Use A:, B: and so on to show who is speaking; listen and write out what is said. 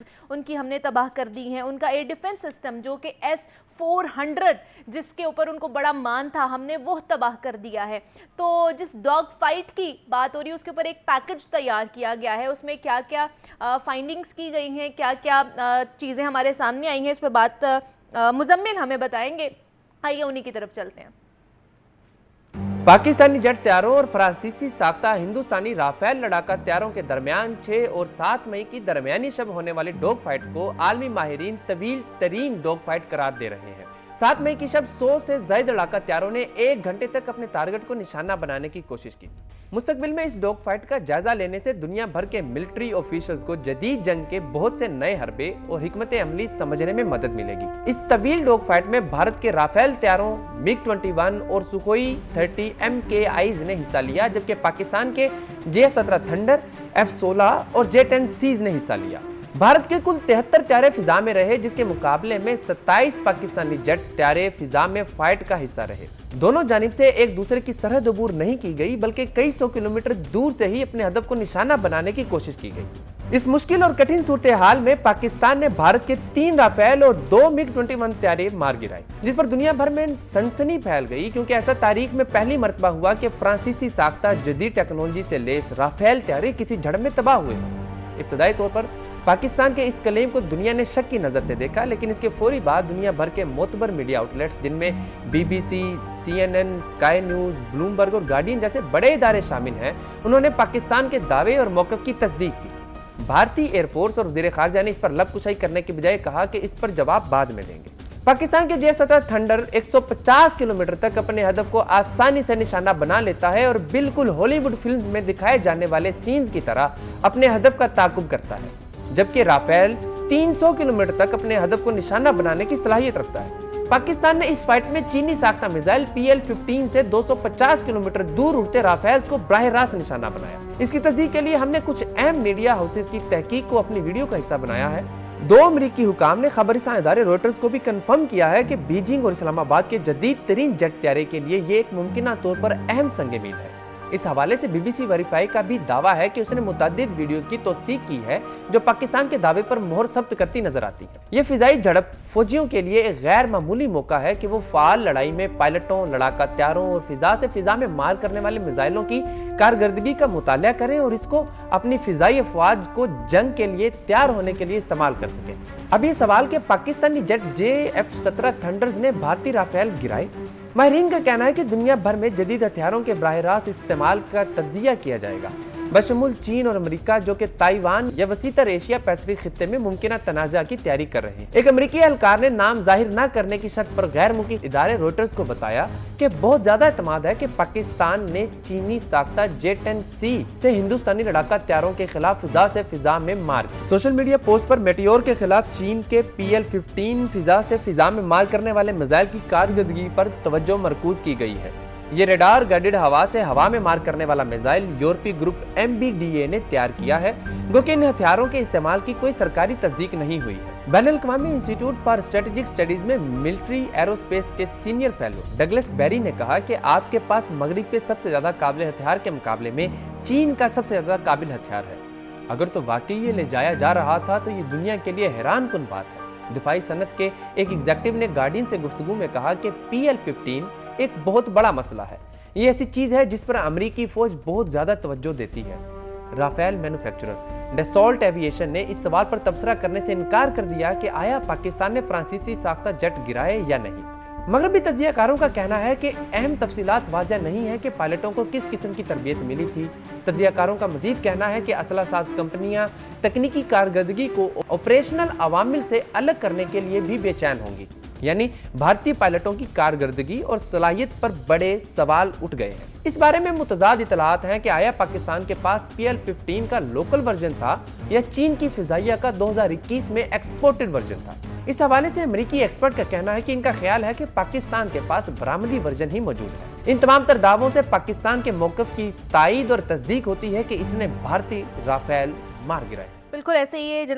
A: ان کی ہم نے تباہ کر دی ہیں. ان کا ایئر ڈیفنس سسٹم جو کہ S-400 جس کے اوپر ان کو بڑا مان تھا ہم نے وہ تباہ کر دیا ہے. تو جس ڈاگ فائٹ کی بات ہو رہی ہے اس کے اوپر ایک پیکج تیار کیا گیا ہے. اس میں کیا کیا فائنڈنگز کی گئی ہیں, کیا کیا چیزیں ہمارے سامنے آئی ہیں, اس پہ بات مزمل ہمیں بتائیں گے. آئیے انہی کی طرف چلتے ہیں.
B: پاکستانی جیٹ طیاروں اور فرانسیسی ساختہ ہندوستانی رافیل لڑاکا طیاروں کے درمیان 6 اور 7 مئی کی درمیانی شب ہونے والی ڈاگ فائٹ کو عالمی ماہرین طویل ترین ڈاگ فائٹ قرار دے رہے ہیں. 7 مئی کی شب 100 سے زائد لڑاکا طیاروں نے 1 گھنٹے تک اپنے ٹارگٹ کو نشانہ بنانے کی کوشش کی. مستقبل میں اس ڈاگ فائٹ کا جائزہ لینے سے دنیا بھر کے ملٹری آفیشلز کو جدید جنگ کے بہت سے نئے حربے اور حکمت عملی سمجھنے میں مدد ملے گی. اس طویل ڈاگ فائٹ میں بھارت کے رافیل طیاروں MiG-21 اور سوخوئی 30 MKIs نے حصہ لیا, جبکہ پاکستان کے JF-17 تھنڈر, F-16 اور J-10Cs نے حصہ لیا. بھارت کے کل 73 طیارے فضا میں رہے, جس کے مقابلے میں 27 پاکستانی جیٹ طیارے فضا میں فائٹ کا حصہ رہے. دونوں جانب سے ایک دوسرے کی سرحد عبور نہیں کی گئی, بلکہ کئی سو کلومیٹر دور سے ہی اپنے ہدف کو نشانہ بنانے کی کوشش کی گئی. اس مشکل اور کٹھن صورتحال میں پاکستان نے بھارت کے 3 رافیل اور 2 MiG-21 طیارے مار گرائے, جس پر دنیا بھر میں سنسنی پھیل گئی, کیونکہ ایسا تاریخ میں پہلی مرتبہ ہوا کہ فرانسیسی ساختہ جدید ٹیکنالوجی سے لیس رافیل طیارے کسی جھڑپ میں تباہ ہوئے. ابتدائی طور پر پاکستان کے اس کلیم کو دنیا نے شک کی نظر سے دیکھا, لیکن اس کے فوری بعد دنیا بھر کے معتبر میڈیا آؤٹ لیٹس جن میں BBC, CNN, sky news, Bloomberg اور گارڈین جیسے بڑے ادارے شامل ہیں, انہوں نے پاکستان کے دعوے اور موقف کی تصدیق کی. بھارتی ایئر فورس اور وزیر خارجہ نے اس پر لب کشائی کرنے کے بجائے کہا کہ اس پر جواب بعد میں دیں گے. پاکستان کے JF-17 تھنڈر 150 کلومیٹر تک اپنے ہدف کو آسانی سے نشانہ بنا لیتا ہے اور بالکل ہالی ووڈ فلمز میں دکھائے جانے والے سینز کی طرح اپنے ہدف کا تعاقب کرتا ہے, جبکہ رافیل 300 کلومیٹر تک اپنے ہدف کو نشانہ بنانے کی صلاحیت رکھتا ہے. پاکستان نے اس فائٹ میں چینی ساختہ میزائل PL-15 سے 250 کلومیٹر دور اڑتے رافیلز کو براہ راست نشانہ بنایا. اس کی تصدیق کے لیے ہم نے کچھ اہم میڈیا ہاؤسز کی تحقیق کو اپنی ویڈیو کا حصہ بنایا ہے. 2 امریکی حکام نے خبر رساں ادارے روئٹرز کو بھی کنفرم کیا ہے کہ بیجنگ اور اسلام آباد کے جدید ترین جیٹ طیارے کے لیے یہ ایک ممکنہ طور پر اہم سنگ میل ہے. اس حوالے سے BBC ویریفائی کا بھی دعویٰ ہے کہ اس نے متعدد ویڈیوز کی توثیق کی ہے جو پاکستان کے دعوے پر مہر ثبت کرتی نظر آتی ہے. یہ فضائی جھڑپ فوجیوں کے لیے ایک غیر معمولی موقع ہے کہ وہ فعال لڑائی میں پائلٹوں, لڑاکا طیاروں اور فضا سے فضا میں مار کرنے والے میزائلوں کی کارکردگی کا مطالعہ کریں اور اس کو اپنی فضائی افواج کو جنگ کے لیے تیار ہونے کے لیے استعمال کر سکیں. اب یہ سوال کہ پاکستانی جیٹ JF-17 تھنڈرز نے بھارتی رافیل گرائے. ماہرین کا کہنا ہے کہ دنیا بھر میں جدید ہتھیاروں کے براہ راست استعمال کا تجزیہ کیا جائے گا, بشمول چین اور امریکہ جو کہ تائیوان یا وسیع تر ایشیا پیسفک خطے میں ممکنہ تنازع کی تیاری کر رہے ہیں. ایک امریکی اہلکار نے نام ظاہر نہ کرنے کی شرط پر غیر ملکی ادارے روئٹرز کو بتایا کہ بہت زیادہ اعتماد ہے کہ پاکستان نے چینی ساختہ J-10C سے ہندوستانی لڑاکا طیاروں کے خلاف فضا سے فضا میں مار کی. سوشل میڈیا پوسٹ پر میٹیور کے خلاف چین کے PL-15 فضا سے فضا میں مار کرنے والے میزائل کی کارکردگی پر توجہ مرکوز کی گئی ہے. یہ ریڈار گائیڈڈ ہوا سے ہوا میں مار کرنے والا میزائل یورپی گروپ MBDA نے تیار کیا ہے, گو کہ ان ہتھیاروں کے استعمال کی کوئی سرکاری تصدیق نہیں ہوئی ہے. بین الاقوامی انسٹی ٹیوٹ فار اسٹریٹجک اسٹڈیز میں ملٹری ایروسپیس کے سینئر فیلو ڈگلس بیری نے کہا کہ آپ کے پاس مغرب کے سب سے زیادہ قابل ہتھیار کے مقابلے میں چین کا سب سے زیادہ قابل ہتھیار ہے. اگر تو واقعی یہ لے جایا جا رہا تھا تو یہ دنیا کے لیے حیران کن بات ہے. دفاعی صنعت کے ایک ایگزیکٹو نے گارڈین سے گفتگو میں کہا کہ PL-15 ایک بہت بڑا مسئلہ ہے. یہ ایسی چیز ہے جس پر امریکی فوج بہت زیادہ توجہ دیتی ہے. رافیل مینوفیکچرر ڈیسالٹ ایویشن نے اس سوال پر تبصرہ کرنے سے انکار کر دیا کہ آیا پاکستان نے فرانسیسی ساختہ جیٹ گرائے یا نہیں. مغربی تجزیہ کاروں کا کہنا ہے کہ اہم تفصیلات واضح نہیں ہے کہ پائلٹوں کو کس قسم کی تربیت ملی تھی. تجزیہ کاروں کا مزید کہنا ہے کہ اسلحہ ساز کمپنیاں تکنیکی کارکردگی کو آپریشنل عوامل سے الگ کرنے کے لیے بھی بے چین ہوں گی, یعنی بھارتی پائلٹوں کی کارکردگی اور صلاحیت پر بڑے سوال اٹھ گئے ہیں. اس بارے میں متضاد اطلاعات ہیں کہ آیا پاکستان کے پاس PL-15 کا لوکل ورژن تھا یا چین کی فضائیہ کا 2021 میں ایکسپورٹڈ ورژن تھا. اس حوالے سے امریکی ایکسپرٹ کا کہنا ہے کہ ان کا خیال ہے کہ پاکستان کے پاس برآمدی ورژن ہی موجود ہے. ان تمام تر دعووں سے پاکستان کے موقف کی تائید اور تصدیق ہوتی ہے کہ اس نے بھارتی رافیل مار گرائے.
A: بالکل ایسے ہی ہے جناب.